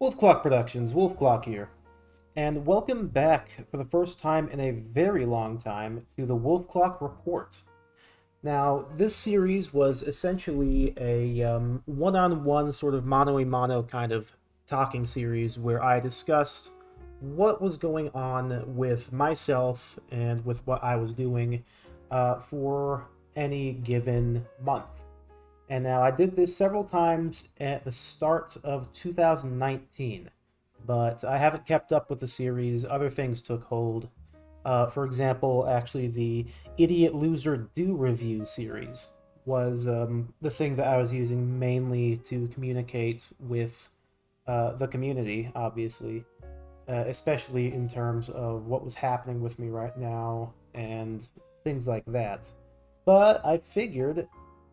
Wolfcl0ck Productions, Wolfcl0ck here, and welcome back for the first time in a very long time to the Wolfcl0ck Report. Now, this series was essentially a one-on-one sort of mano-a-mano kind of talking series where I discussed what was going on with myself and with what I was doing for any given month. And now I did this several times at the start of 2019, but I haven't kept up with the series. Other things took hold. For example, actually, the Idiot Loser Do Review series was the thing that I was using mainly to communicate with the community, obviously, especially in terms of what was happening with me right now and things like that. But I figured,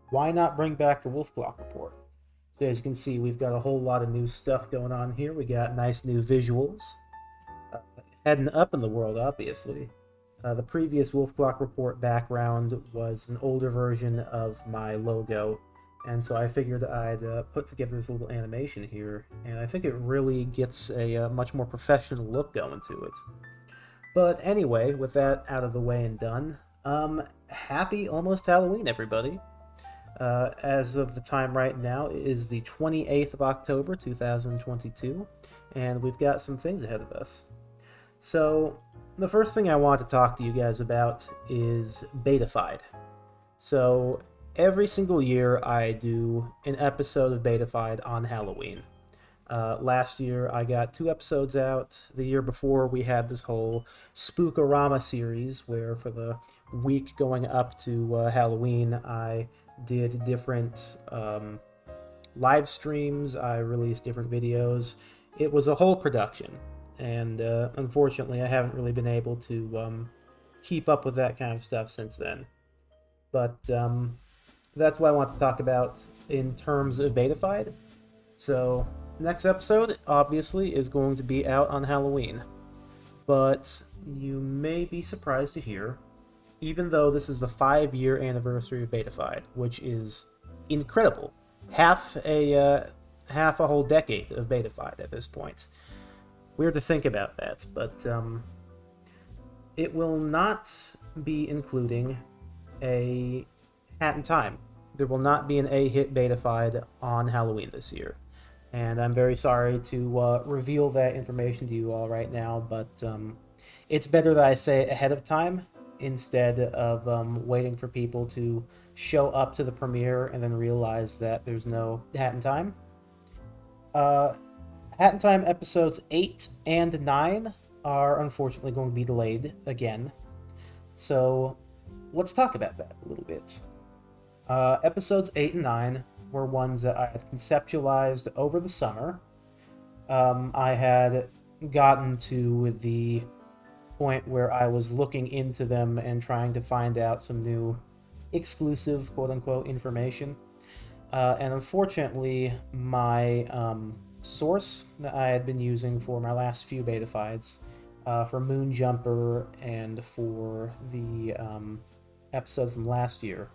why not bring back the Wolfcl0ck Report? So as you can see, we've got a whole lot of new stuff going on here. We got nice new visuals. Uh, Heading up in the world, obviously. The previous Wolfcl0ck Report background was an older version of my logo, and so I figured I'd put together this little animation here, and I think it really gets a much more professional look going to it. But anyway, with that out of the way and done, happy almost Halloween, everybody. As of the time right now, it is the 28th of October, 2022, and we've got some things ahead of us. So, the first thing I want to talk to you guys about is Betafied. So, every single year I do an episode of Betafied on Halloween. Last year I got 2 episodes out. The year before we had this whole Spookorama series where for the week going up to Halloween I did different live streams. I released different videos. It was a whole production, and unfortunately I haven't really been able to keep up with that kind of stuff since then. But that's what I want to talk about in terms of Betafied. So next episode, obviously, is going to be out on Halloween. But you may be surprised to hear, even though this is the 5-year anniversary of Betafied, which is incredible. Half a whole decade of Betafied at this point. Weird to think about that, but it will not be including a Hat in Time. There will not be an A-Hit Betafied on Halloween this year. And I'm very sorry to reveal that information to you all right now, but it's better that I say it ahead of time instead of waiting for people to show up to the premiere and then realize that there's no Hat in Time. Hat in Time episodes 8 and 9 are unfortunately going to be delayed again. So let's talk about that a little bit. Episodes 8 and 9 were ones that I had conceptualized over the summer. I had gotten to the point where I was looking into them and trying to find out some new exclusive quote-unquote information. And unfortunately, my source that I had been using for my last few Betafides, for Moonjumper and for the episode from last year,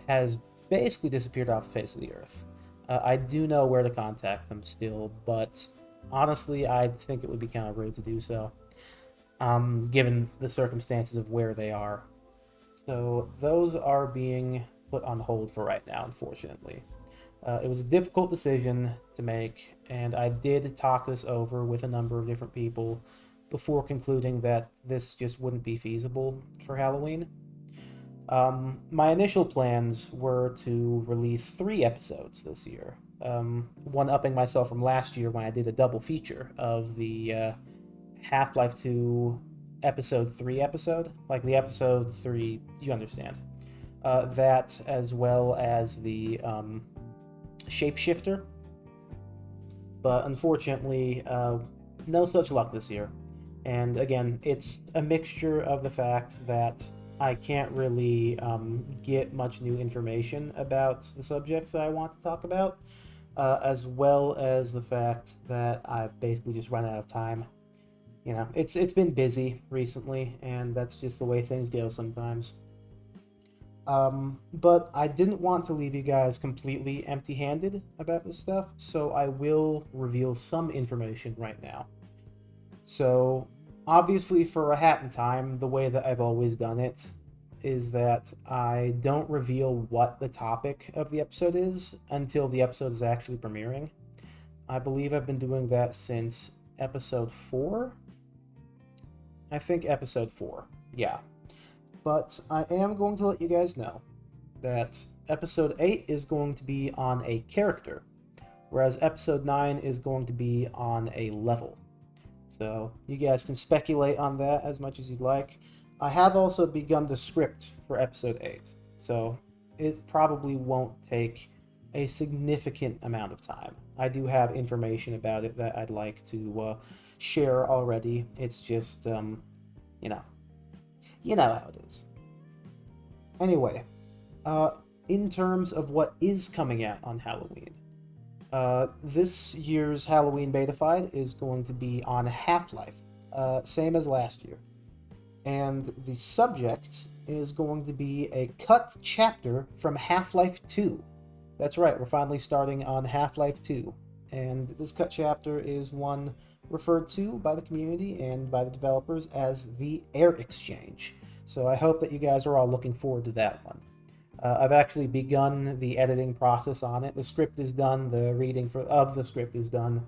has basically disappeared off the face of the earth. I do know where to contact them still, but honestly, I think it would be kind of rude to do so, given the circumstances of where they are. So those are being put on hold for right now, unfortunately. It was a difficult decision to make, and I did talk this over with a number of different people before concluding that this just wouldn't be feasible for Halloween. My initial plans were to release 3 episodes this year, one-upping myself from last year when I did a double feature of the Half-Life 2 episode 3 episode, like the episode 3, you understand. That as well as the Shapeshifter, but unfortunately, no such luck this year. And again, it's a mixture of the fact that I can't really get much new information about the subjects that I want to talk about, as well as the fact that I've basically just run out of time. You know, it's been busy recently, and that's just the way things go sometimes. But I didn't want to leave you guys completely empty-handed about this stuff, so I will reveal some information right now. So, obviously, for a hat in time, the way that I've always done it is that I don't reveal what the topic of the episode is until the episode is actually premiering. I believe I've been doing that since episode 4. I think episode 4. Yeah. But I am going to let you guys know that episode 8 is going to be on a character, whereas episode 9 is going to be on a level. So you guys can speculate on that as much as you'd like. I have also begun the script for episode 8, so it probably won't take a significant amount of time. I do have information about it that I'd like to share already. It's just, you know, you know how it is. Anyway, in terms of what is coming out on Halloween, this year's Halloween Betafied is going to be on Half-Life, same as last year. And the subject is going to be a cut chapter from Half-Life 2. That's right, we're finally starting on Half-Life 2. And this cut chapter is one referred to by the community and by the developers as the Air Exchange. So I hope that you guys are all looking forward to that one. I've actually begun the editing process on it. The script is done, the reading of the script is done.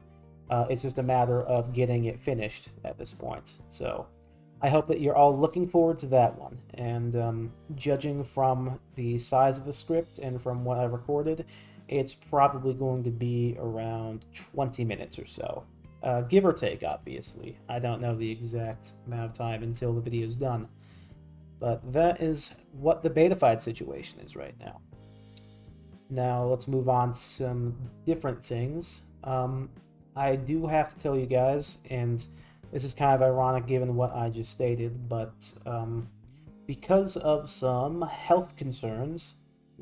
It's just a matter of getting it finished at this point. So I hope that you're all looking forward to that one. And judging from the size of the script and from what I've recorded, it's probably going to be around 20 minutes or so. Give or take, obviously. I don't know the exact amount of time until the video is done. But that is what the Betafied situation is right now. Now let's move on to some different things. I do have to tell you guys, and this is kind of ironic given what I just stated, but because of some health concerns,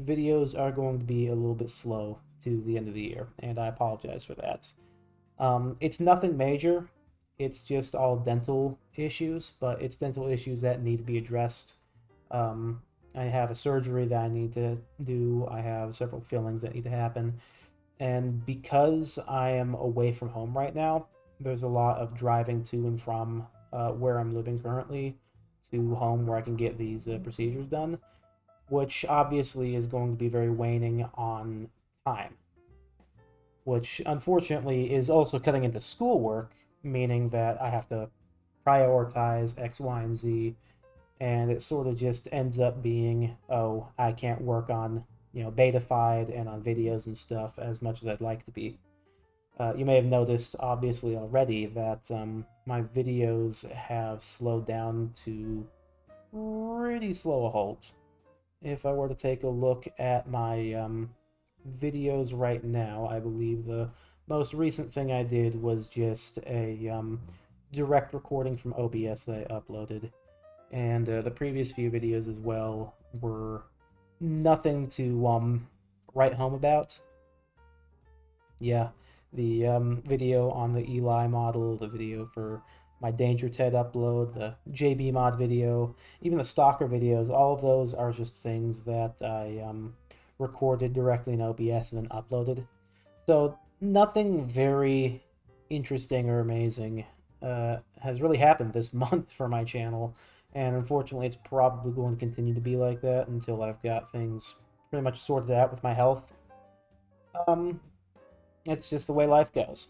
videos are going to be a little bit slow to the end of the year, and I apologize for that. It's nothing major. It's just all dental issues, but it's dental issues that need to be addressed. I have a surgery that I need to do. I have several fillings that need to happen. And because I am away from home right now, there's a lot of driving to and from where I'm living currently to home where I can get these procedures done, which obviously is going to be very waning on time, which unfortunately is also cutting into schoolwork, meaning that I have to prioritize X, Y, and Z, and it sort of just ends up being, oh, I can't work on, Betafied and on videos and stuff as much as I'd like to be. You may have noticed, obviously, already that my videos have slowed down to pretty slow a halt. If I were to take a look at my videos right now, I believe the most recent thing I did was just a direct recording from OBS that I uploaded. And the previous few videos as well were nothing to write home about. Yeah, the video on the Eli model, the video for my Danger Ted upload, the JB mod video, even the Stalker videos, all of those are just things that I recorded directly in OBS and then uploaded. So nothing very interesting or amazing has really happened this month for my channel, and unfortunately it's probably going to continue to be like that until I've got things pretty much sorted out with my health. It's just the way life goes.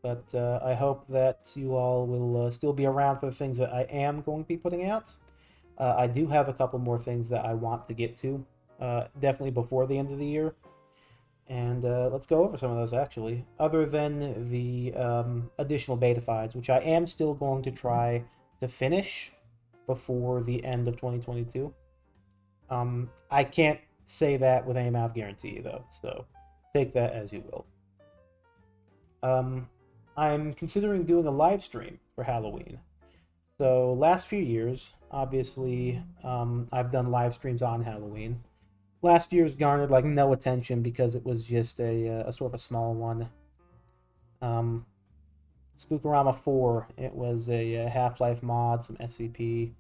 But I hope that you all will still be around for the things that I am going to be putting out. I do have a couple more things that I want to get to, definitely before the end of the year. And let's go over some of those, actually. Other than the additional Betafides, which I am still going to try to finish before the end of 2022. I can't say that with any amount of guarantee, though, so take that as you will. I'm considering doing a live stream for Halloween. So last few years, obviously, I've done live streams on Halloween. Last year's garnered like no attention because it was just a sort of a small one. Spookorama 4, it was a Half-Life mod, some SCP,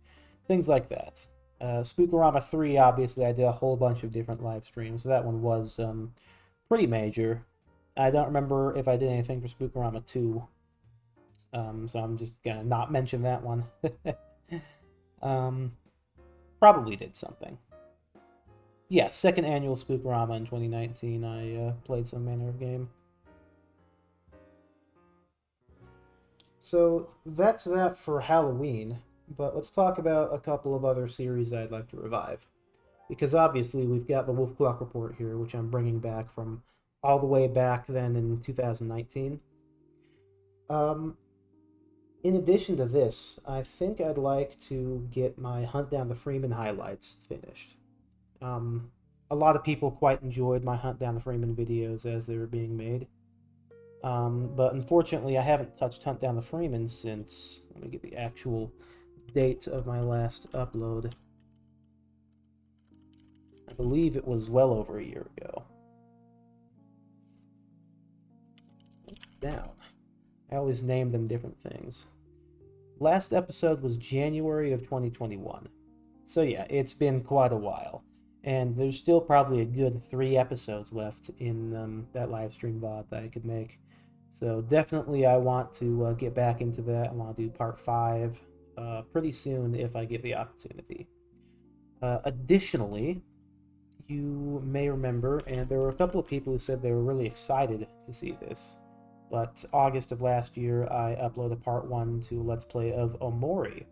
things like that. Spookorama 3, obviously, I did a whole bunch of different live streams, so that one was pretty major. I don't remember if I did anything for Spookorama 2, so I'm just gonna not mention that one. Probably did something. Yeah, second annual Spookorama in 2019, I played some manner of game. So that's that for Halloween, but let's talk about a couple of other series I'd like to revive. Because obviously we've got the Wolfcl0ck Report here, which I'm bringing back from all the way back then in 2019. Um, in addition to this, I think I'd like to get my Hunt Down the Freeman highlights finished. Um, a lot of people quite enjoyed my Hunt Down the Freeman videos as they were being made. But unfortunately, I haven't touched Hunt Down the Freeman since, let me get the actual date of my last upload. I believe it was well over a year ago. It's down. I always name them different things. Last episode was January of 2021. So yeah, it's been quite a while. And there's still probably a good 3 episodes left in that live stream VOD that I could make. So definitely I want to get back into that. I want to do part 5 pretty soon if I get the opportunity. Additionally, you may remember, and there were a couple of people who said they were really excited to see this, but August of last year I uploaded part 1 to Let's Play of Omori.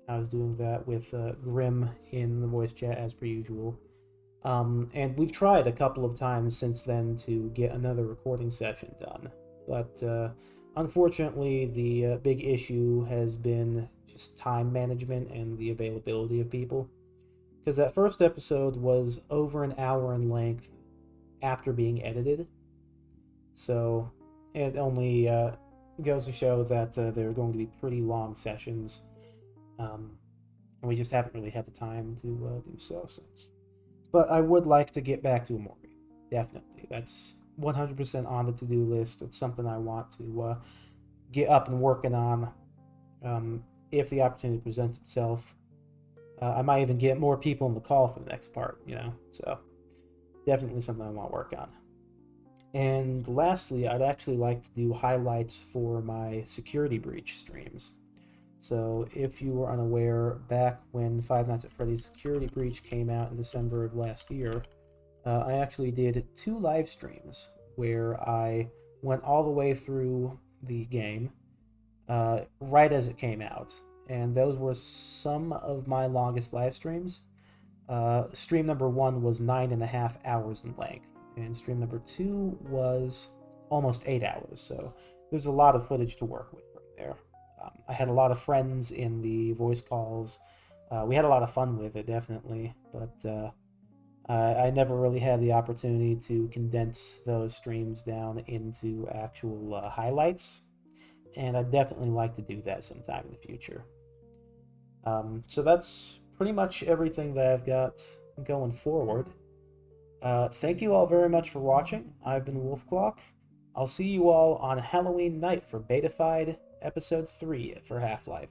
I was doing that with Grim in the voice chat as per usual. And we've tried a couple of times since then to get another recording session done, but unfortunately the big issue has been just time management and the availability of people. Because that first episode was over an hour in length after being edited. So it only goes to show that they're going to be pretty long sessions. And we just haven't really had the time to do so since. But I would like to get back to Omori. Definitely. That's 100% on the to-do list. It's something I want to get up and working on if the opportunity presents itself. I might even get more people in the call for the next part, so definitely something I want to work on. And lastly, I'd actually like to do highlights for my security breach streams. So if you were unaware, back when Five Nights at Freddy's Security Breach came out in December of last year, I actually did 2 live streams where I went all the way through the game right as it came out. And those were some of my longest live streams. Stream number 1 was 9.5 hours in length, and stream number 2 was almost 8 hours, so there's a lot of footage to work with from there. I had a lot of friends in the voice calls. We had a lot of fun with it, definitely, but I never really had the opportunity to condense those streams down into actual highlights, and I'd definitely like to do that sometime in the future. So that's pretty much everything that I've got going forward. Thank you all very much for watching. I've been Wolfcl0ck. I'll see you all on Halloween night for Betafied Episode 3 for Half-Life.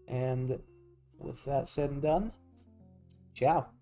And with that said and done, ciao.